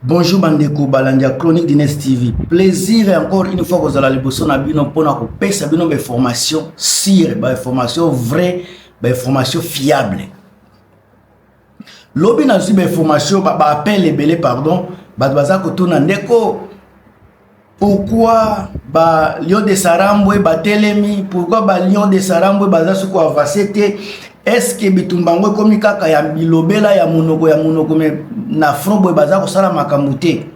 Bonjour Bandeko Balandia Chronique d'Ines TV. Plaisir et encore une fois que vous allez bosser na bino pour na kopesa bino ba information sire, ba information vraie, ba information fiable. Lobi na ba information ba appel ebele pardon, ba baza ko tuna ndeko. Pourquoi ba Lion de Sarambwe ba telemi, pourquoi ba Lion de Sarambwe baza suko avasete? Est-ce que bitumbango komi kaka ya bilobela ya monoko me na front boy baza ko sala makamute?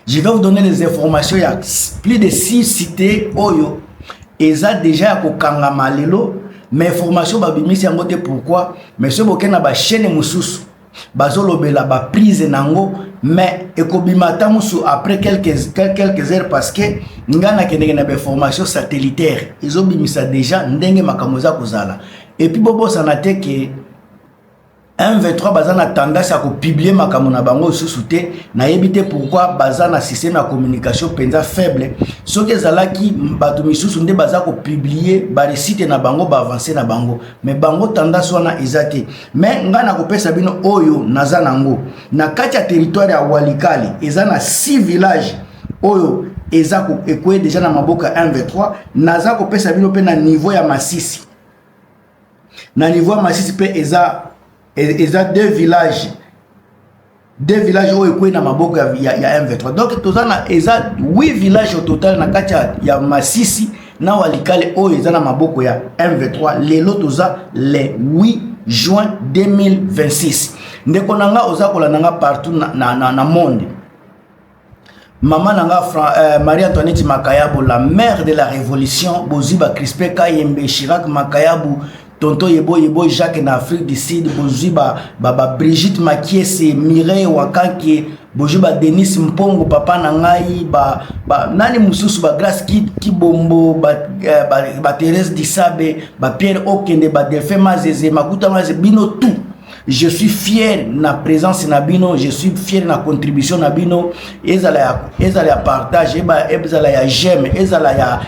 Je vais vous donner les informations. Il y a plus de 6 cités oyo eza déjà ko kanga malelo mais information ba bimisi yango te pourquoi mais ce bokena ba chaîne mususu bazolobela ba prise nango mais ekobimata musu après quelques heures parce que ngana kenenge na ba information satellitaire ezobimisa déjà ndenge makamoza kozala. Et puis bobo sanate que 1-23 bazana tendance à publier makamona bango sous-souté na yebite pourquoi bazana système de communication penza faible ce que zalaki bato misusu nde bazako publier ba recite na bango ba avancer na bango mais bango tendance wana ezate mais ngana kopesa bino oyo naza nango na kati ya territoire ya Walikale ezana 6 villages oyo ezako ekwe déjà na maboka 1-23 naza kopesa bino pe na niveau ya Masisi. Na niveau ya Masisi pe eza 2 villages où ekwe na maboko ya M23. Donc tozana eza 8 villages au total na kati ya Masisi na Walikale oyo eza na maboko ya M23 lelo toza le 8 juin 2026. Ndeko nanga oza kolananga partout na monde. Maman nanga Marie-Antoinette Makayabo, la mère de la révolution, Boziba Crispé Kayembe Chirac Makayabo, Tonto Yebo Jacques na Afrique du Sud, Boziba Brigitte Makiese, Mireille Wakanke, Boziba Denis Mpongo, Papa Nangai, Nani Mususu, Grace Kibombo, Thérèse Dissabe, Pierre Okende, Delphin Mazeze, Makuta Mazeze, Bino tout. Je suis fier de la présence de Nabino, je suis fier de la contribution de Nabino. Ezala ya partage, ezala ya j'aime, ezala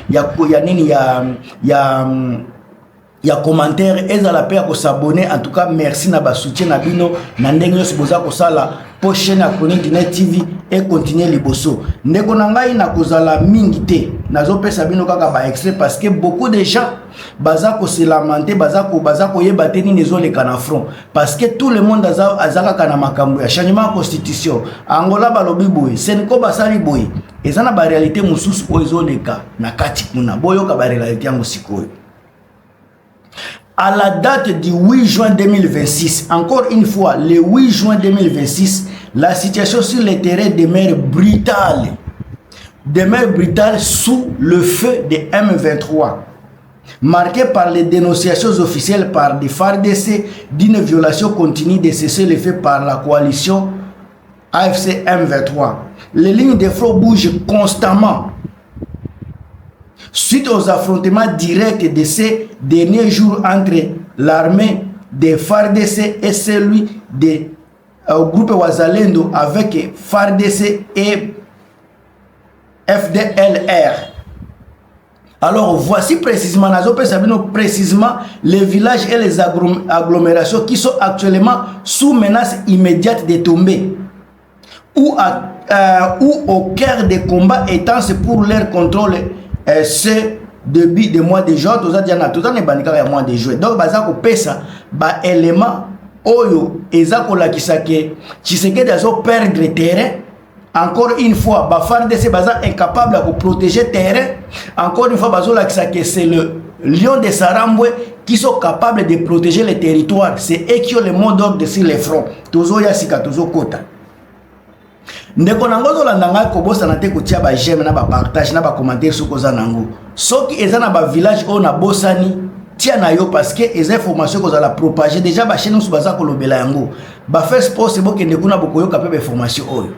ya commentaire, ezala pe ko s'abonner. En tout cas, merci na ba soutien Nabino. Nandenge se boza ko sala prochaine à Chronique d'Ines TV et continuer liboso. Ndeko nangai na kozala mingite. Nazo pesa bino kaka ba extrait parce que beaucoup de gens bazako se lamenter bazako yebate ni nezo le kana front parce que tout le monde azaka kana makambo ya changement de constitution Angola balobi boy senko basali boy ezana ba réalité mususu ozo leka na kati kuna boyoka ba réalité yango sikoyo. À la date du 8 juin 2026, encore une fois, le 8 juin 2026, la situation sur le terrain demeure brutale. Demeure brutale sous le feu de M23. Marquée par les dénonciations officielles par des FARDC d'une violation continue de cessez-le-feu par la coalition AFC M23. Les lignes de front bougent constamment. Suite aux affrontements directs de ces derniers jours entre l'armée des FARDC et celui du groupe Wazalendo avec FARDC et FDLR. Alors voici précisément, précisément les villages et les agglomérations qui sont actuellement sous menace immédiate de tomber ou au cœur des combats étant pour leur contrôle ce début de mois de juin, tout ça mois de juin. Donc bazako pesa ba élément oyo ezako la kisake Tshisekedi azo perdre terrain. Encore une fois, FARDC baza incapable de protéger terrain. Encore une fois, bazola que c'est le Lion de Sarambwe qui sont capables de protéger les territoires. C'est eux qui ont le mot d'ordre sur les fronts. Tozo yasika, tozo kota. Ndeko nango landanga kobosa na te kotia ba j'aime na ba partage na ba commentaire sur koza nango. Soki ezana ba village o na bosani tia na yo parce que les informations que vous allez propager déjà ba chaîne sou baza ko lobela yango. Ba first post bo ke ndeko na bokoyo ka pe information oyo.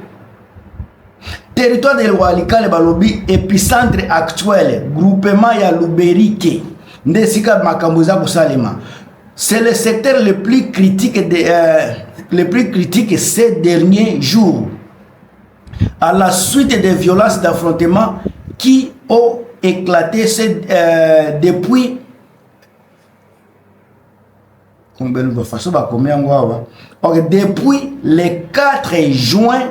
Territoire de Walikale balobi épicentre actuel groupement ya Luberike ndesika makamboza kusalema. C'est le secteur le plus critique ces derniers jours. À la suite des violences d'affrontement qui ont éclaté depuis Depuis le 4 juin,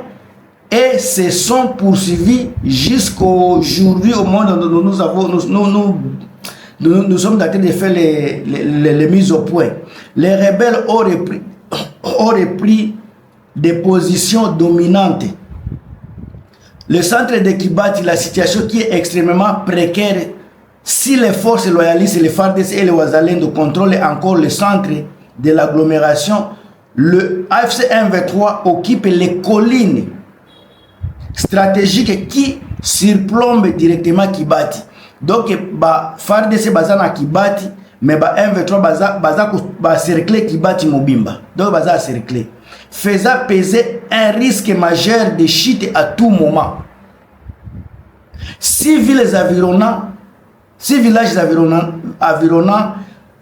et se sont poursuivis jusqu'aujourd'hui au moment où nous sommes en train de faire les mises au point. Les rebelles ont repris des positions dominantes. Le centre de Kibati, la situation qui est extrêmement précaire, si les forces loyalistes, les FARDC et les Wazalendo contrôlent encore le centre de l'agglomération, le AFC M23 occupe les collines stratégiques qui surplombent directement Kibati. Donc, FARDC bazana Kibati, mais M23 va cercler Kibati Mobimba. Donc, baza cercler, faisant peser un risque majeur de chute à tout moment. Si villages environnants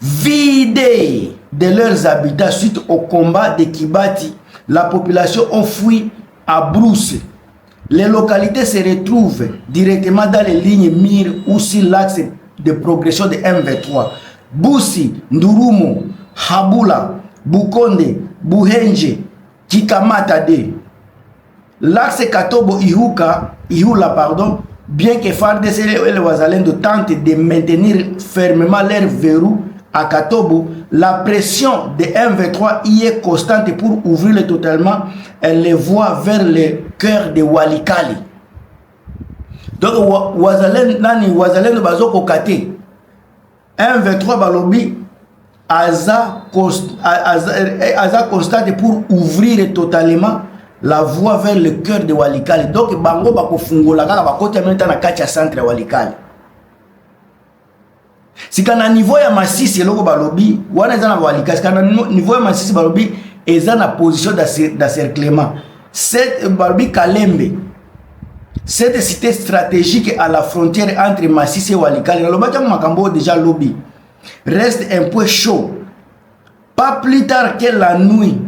vidés de leurs habitats suite au combat de Kibati, la population a fui à brousse. Les localités se retrouvent directement dans les lignes mires ou sur l'axe de progression de M23. Boussi, Ndurumo, Habula, Bukonde, Buhenje, Kikamatade. L'axe Katobo-Ihula, bien que FARDC et les Wazalendo tentent de maintenir fermement leur verrou à Katobo, la pression de M23 y est constante pour ouvrir totalement les voies vers le cœur de Walikali. Donc, Wazalendo bazoko kate. M23 balobi aza constate pour ouvrir totalement la voie vers le cœur de Walikali. Donc, bango bako fungola kaka bakoti amenta na kati ya centre ya Walikali. Si kana niveau ya Masisi eloko balobi wana eza na Walikali, si kana niveau ya Masisi balobi eza na position d'encerclement. Cette balobi Kalembe, cette cité stratégique à la frontière entre Masisi et Walikali, lobaki makambo déjà lobby, reste un peu chaud. Pas plus tard que la nuit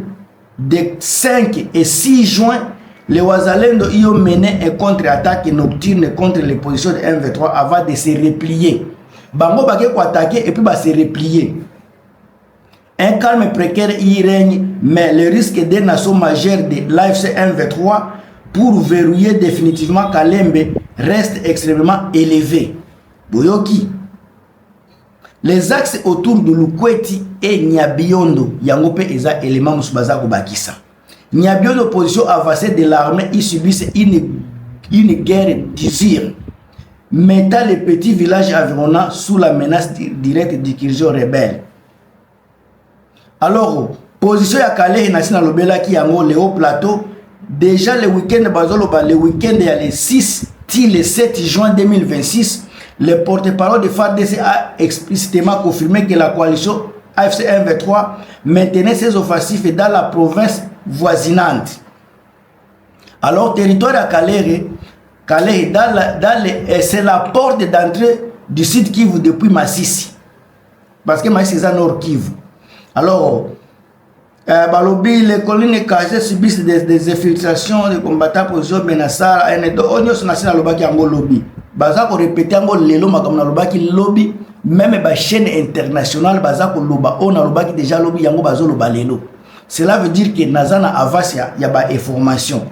de 5 et 6 juin, les Wazalendo y ont mené un contre-attaque nocturne contre les positions de M23 avant de se replier. Bango bake ko attaquer et puis se replier. Un calme précaire y règne, mais le risque d'un assaut majeur de l'AFC M23 pour verrouiller définitivement Kalembe reste extrêmement élevé. Boyoki. Les axes autour de Lukweti et Nyabiondo, Yangope eza élément musubaza kubakisa. Nyabiondo, position avancée de l'armée, ils subissent une guerre d'usure, mettant les petits villages environnants sous la menace directe d'incursion rebelle. Alors, position ya Kalehe Nasina Lobela qui yango le haut plateau, déjà le week-end bazoloba, le week-end il y a le 6 le 7 juin 2026, le porte-parole de FARDC a explicitement confirmé que la coalition AFC M23 maintenait ses offensifs dans la province voisinante. Alors, territoire à Kalehe, c'est la porte d'entrée du sud Kivu depuis Masisi. Parce que Masisi est à Nord Kivu. Alors, balobi, les collines cachées subissent des infiltrations de combattants position Benassara, on y a lobaki ango lobby. Baza ko répéter ango lelo makamna lobaki lobby, même ba chaîne internationale baza ko loba on a lobaki déjà lobby yango bazo loba lelo. Cela veut dire que nazana avance ya ba information.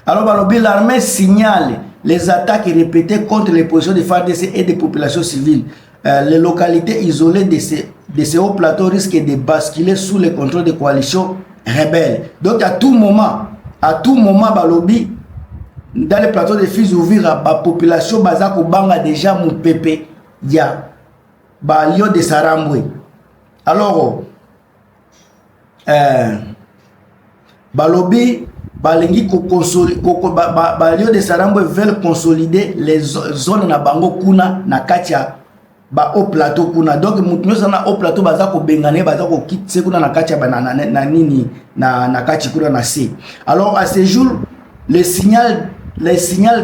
Alors balobi, l'armée signale les attaques répétées contre les positions de FARDC et des populations civiles. Les localités isolées de ces hauts plateaux risquent de basculer sous le contrôle des coalitions rebelles. Donc à tout moment balobi, dans les plateaux de fils ouvrir à la population bazako banga déjà mon pépé ya balio de Sarambwe. Alors balobi balengi ko consolider balio de Sarambwe veulent consolider les zones na bango kuna na katia ba au plateau kuna. Donc mutunyo sana au plateau bazako bengane bazako kitse kuna na katia banana na nini na kati kuna na se. Alors à ce jour le signal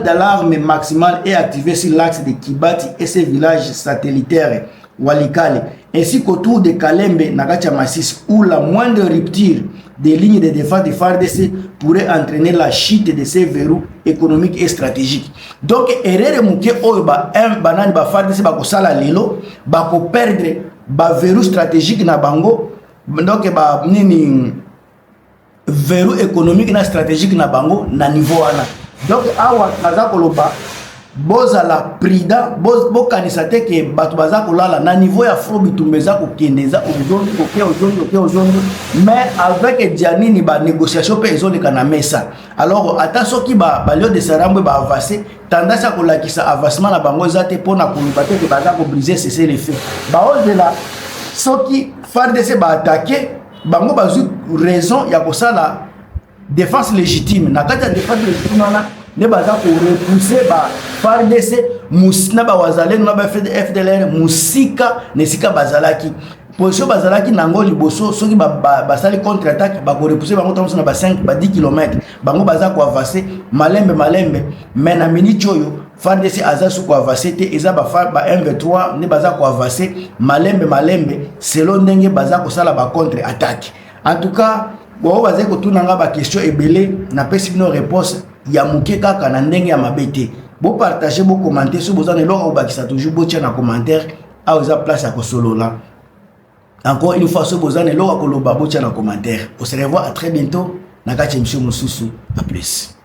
d'alarme maximal est activé sur l'axe de Kibati et ses villages satellitaires Walikale, ainsi qu'autour de Kalembe, Nagacha Massis, où la moindre rupture des lignes de défense de FARDC pourrait entraîner la chute de ces verrous économiques et stratégiques. Donc, erreur mouké oyo ba un banane ba FARDC ba ko sala lelo ba ko perdre ba verrou stratégique na bango donc ba nini verrou économique na stratégique na bango na niveau wana. Donc awa kaza koloba bozala prida bokanisa te ke bato baza kolala na niveau ya Fro Bitumba eza kokendeza ozondi mais avec Dianini ba négociation pe ezoleka na mesa. Alors ata soki ba Lion de Sarambwe ba avancer tendance à kolakisa avancement na bango eza te pona koluka te ke baza ko briser cesser les feux ba ozela soki FARDC ba attaquer bango bazu raison ya kosala défense légitime na kati ya défense légitime wana ne baza ko repousser ba FARDC musina ba wazalendo na ba FDLR musika nesika bazalaki position bazalaki nango liboso soki basali contre attaque ba ko repousser bango tango na ba 5 ba 10 km bango baza ko avancer malembe mais na minute oyo FARDC aza su ko avancer te eza ba M23 ne baza ko avancer malembe selon ndenge baza ko sala ba contre attaque. En tout cas bo baza ko tunanga ba question ebele na pesi bino réponse ya muke kaka na ndenge ya mabete. Bo partager, bo commenter sur besoin de l'or au bakisa toujours bo tia na commentaire a oza place à kosolola. Encore une fois sur besoin de l'or à koloba bo tia na commentaire. On se revoit à très bientôt na kati émission Mosusu. À plus.